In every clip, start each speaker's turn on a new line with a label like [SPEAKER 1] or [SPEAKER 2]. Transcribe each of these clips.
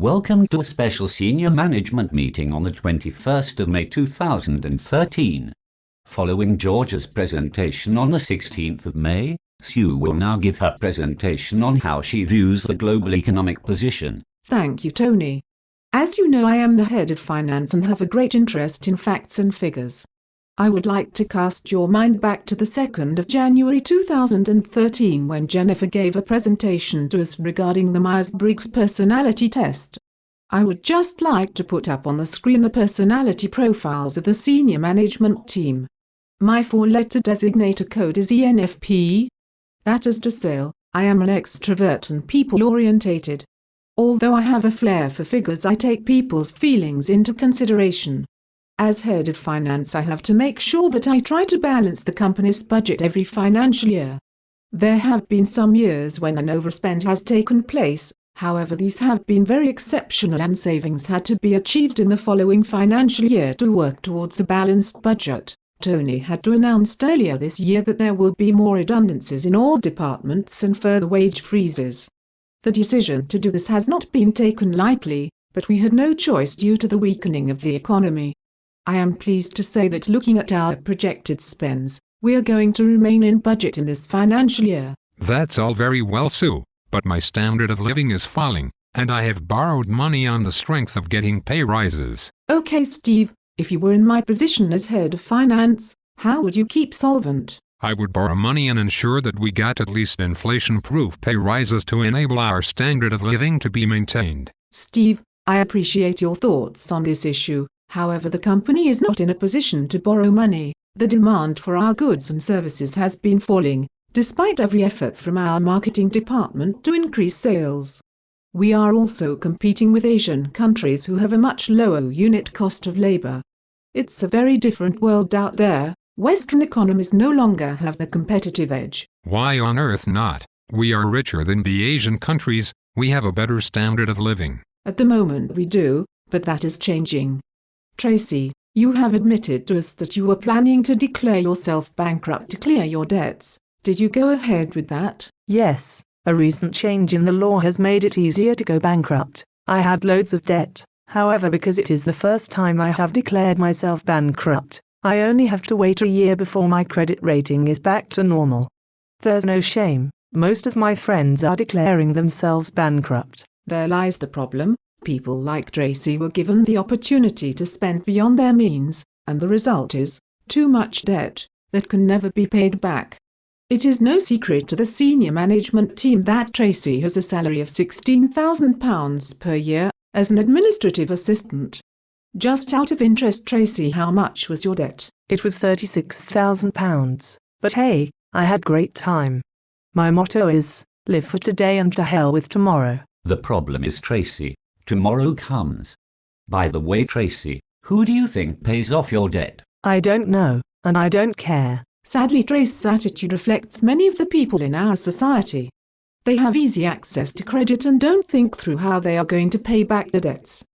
[SPEAKER 1] Welcome to a special senior management meeting on the 21st of May 2013. Following George's presentation on the 16th of May, Sue will now give her presentation on how she views the global economic position.
[SPEAKER 2] Thank you, Tony. As you know, I am the head of finance and have a great interest in facts and figures. I would like to cast your mind back to the 2nd of January 2013 when Jennifer gave a presentation to us regarding the Myers-Briggs personality test. I would just like to put up on the screen the personality profiles of the senior management team. My 4-letter designator code is ENFP. That is to say, I am an extrovert and people-orientated. Although I have a flair for figures, I take people's feelings into consideration. As head of finance, I have to make sure that I try to balance the company's budget every financial year. There have been some years when an overspend has taken place, however these have been very exceptional and savings had to be achieved in the following financial year to work towards a balanced budget. Tony had to announce earlier this year that there will be more redundancies in all departments and further wage freezes. The decision to do this has not been taken lightly, but we had no choice due to the weakening of the economy. I am pleased to say that looking at our projected spends, we are going to remain in budget in this financial year.
[SPEAKER 3] That's all very well, Sue, but my standard of living is falling, and I have borrowed money on the strength of getting pay rises.
[SPEAKER 2] Okay, Steve, if you were in my position as head of finance, how would you keep solvent?
[SPEAKER 3] I would borrow money and ensure that we got at least inflation-proof pay rises to enable our standard of living to be maintained.
[SPEAKER 2] Steve, I appreciate your thoughts on this issue. However, the company is not in a position to borrow money. The demand for our goods and services has been falling, despite every effort from our marketing department to increase sales. We are also competing with Asian countries who have a much lower unit cost of labor. It's a very different world out there. Western economies no longer have the competitive edge.
[SPEAKER 3] Why on earth not? We are richer than the Asian countries. We have a better standard of living.
[SPEAKER 2] At the moment we do, but that is changing. Tracy, you have admitted to us that you were planning to declare yourself bankrupt to clear your debts. Did you go ahead with that?
[SPEAKER 4] Yes, a recent change in the law has made it easier to go bankrupt. I had loads of debt. However, because it is the first time I have declared myself bankrupt, I only have to wait a year before my credit rating is back to normal. There's no shame. Most of my friends are declaring themselves bankrupt.
[SPEAKER 2] There lies the problem. People like Tracy were given the opportunity to spend beyond their means, and the result is too much debt that can never be paid back. It is no secret to the senior management team that Tracy has a salary of £16,000 per year as an administrative assistant. Just out of interest, Tracy, how much was your debt?
[SPEAKER 4] It was £36,000. But hey, I had great time. My motto is, live for today and to hell with tomorrow.
[SPEAKER 1] The problem is, Tracy, tomorrow comes. By the way, Tracy, who do you think pays off your debt?
[SPEAKER 4] I don't know, and I don't care.
[SPEAKER 2] Sadly, Tracy's attitude reflects many of the people in our society. They have easy access to credit and don't think through how they are going to pay back the debts.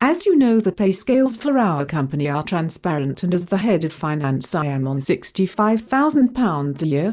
[SPEAKER 2] As you know, the pay scales for our company are transparent, and as the head of finance I am on £65,000 a year.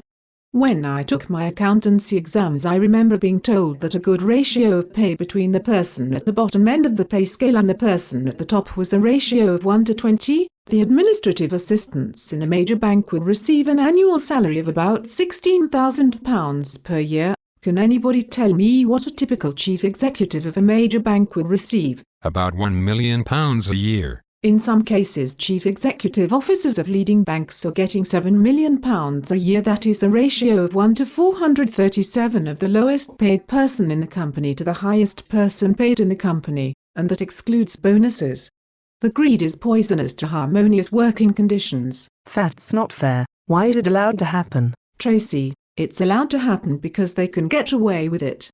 [SPEAKER 2] When I took my accountancy exams, I remember being told that a good ratio of pay between the person at the bottom end of the pay scale and the person at the top was a ratio of 1 to 20. The administrative assistants in a major bank will receive an annual salary of about £16,000 per year. Can anybody tell me what a typical chief executive of a major bank will receive?
[SPEAKER 3] About £1 million a year.
[SPEAKER 2] In some cases, chief executive officers of leading banks are getting £7 million a year. That is a ratio of 1 to 437 of the lowest paid person in the company to the highest person paid in the company, and that excludes bonuses. The greed is poisonous to harmonious working conditions.
[SPEAKER 4] That's not fair. Why is it allowed to happen?
[SPEAKER 2] Tracy, it's allowed to happen because they can get away with it.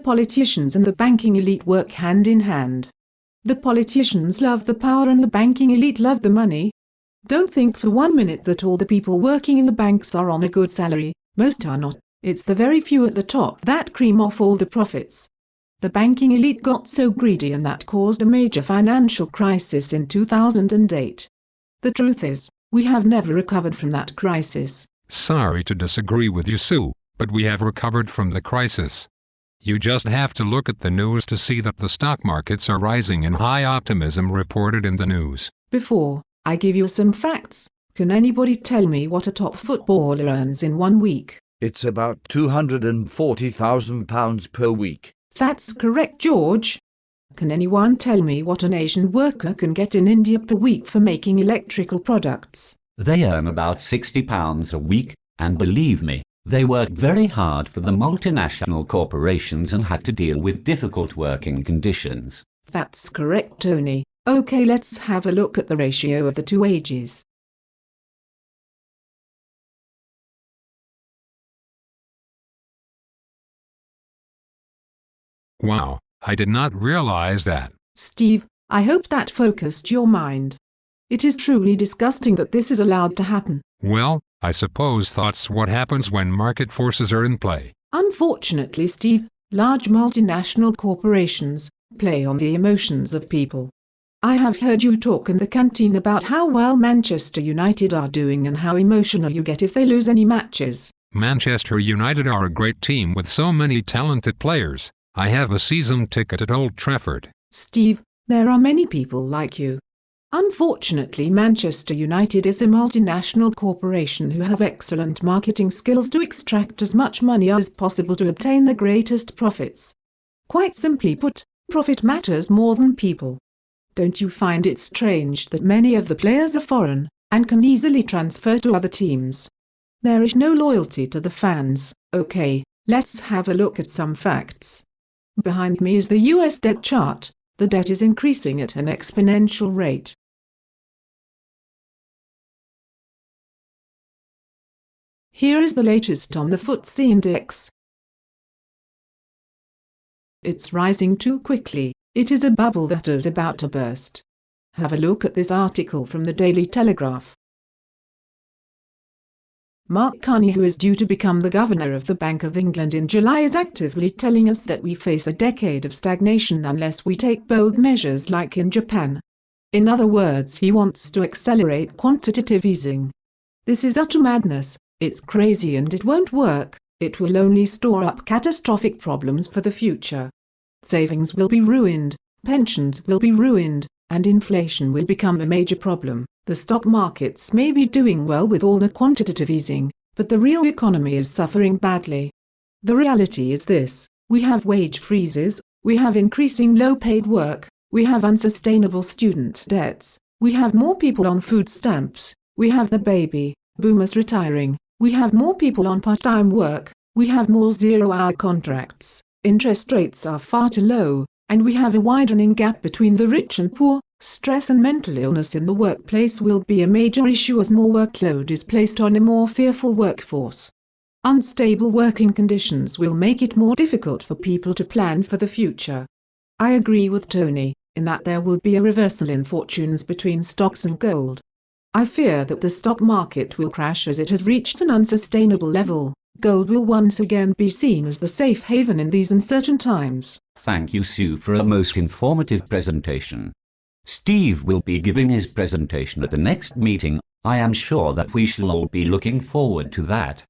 [SPEAKER 2] Politicians and the banking elite work hand in hand. The politicians love the power and the banking elite love the money. Don't think for 1 minute that all the people working in the banks are on a good salary. Most are not. It's the very few at the top that cream off all the profits. The banking elite got so greedy, and that caused a major financial crisis in 2008. The truth is, we have never recovered from that crisis.
[SPEAKER 3] Sorry to disagree with you, Sue, but we have recovered from the crisis. You just have to look at the news to see that the stock markets are rising and high optimism reported in the news.
[SPEAKER 2] Before I give you some facts, can anybody tell me what a top footballer earns in 1 week?
[SPEAKER 5] It's about £240,000 per week.
[SPEAKER 2] That's correct, George. Can anyone tell me what an Asian worker can get in India per week for making electrical products?
[SPEAKER 1] They earn about £60 a week, and believe me, they work very hard for the multinational corporations and have to deal with difficult working conditions.
[SPEAKER 2] That's correct, Tony. Okay, let's have a look at the ratio of the two ages.
[SPEAKER 3] Wow, I did not realize that.
[SPEAKER 2] Steve, I hope that focused your mind. It is truly disgusting that this is allowed to happen.
[SPEAKER 3] Well, I suppose that's what happens when market forces are in play.
[SPEAKER 2] Unfortunately, Steve, large multinational corporations play on the emotions of people. I have heard you talk in the canteen about how well Manchester United are doing and how emotional you get if they lose any matches.
[SPEAKER 3] Manchester United are a great team with so many talented players. I have a season ticket at Old Trafford.
[SPEAKER 2] Steve, there are many people like you. Unfortunately, Manchester United is a multinational corporation who have excellent marketing skills to extract as much money as possible to obtain the greatest profits. Quite simply put, profit matters more than people. Don't you find it strange that many of the players are foreign and can easily transfer to other teams? There is no loyalty to the fans. Okay, let's have a look at some facts. Behind me is the US debt chart. The debt is increasing at an exponential rate. Here is the latest on the FTSE index. It's rising too quickly. It is a bubble that is about to burst. Have a look at this article from the Daily Telegraph. Mark Carney, who is due to become the governor of the Bank of England in July, is actively telling us that we face a decade of stagnation unless we take bold measures like in Japan. In other words, he wants to accelerate quantitative easing. This is utter madness. It's crazy and it won't work. It will only store up catastrophic problems for the future. Savings will be ruined, pensions will be ruined, and inflation will become a major problem. The stock markets may be doing well with all the quantitative easing, but the real economy is suffering badly. The reality is this: we have wage freezes, we have increasing low-paid work, we have unsustainable student debts, we have more people on food stamps, we have the baby boomers retiring, we have more people on part-time work, we have more zero-hour contracts, interest rates are far too low, and we have a widening gap between the rich and poor. Stress and mental illness in the workplace will be a major issue as more workload is placed on a more fearful workforce. Unstable working conditions will make it more difficult for people to plan for the future. I agree with Tony, in that there will be a reversal in fortunes between stocks and gold. I fear that the stock market will crash as it has reached an unsustainable level. Gold will once again be seen as the safe haven in these uncertain times.
[SPEAKER 1] Thank you, Sue, for a most informative presentation. Steve will be giving his presentation at the next meeting. I am sure that we shall all be looking forward to that.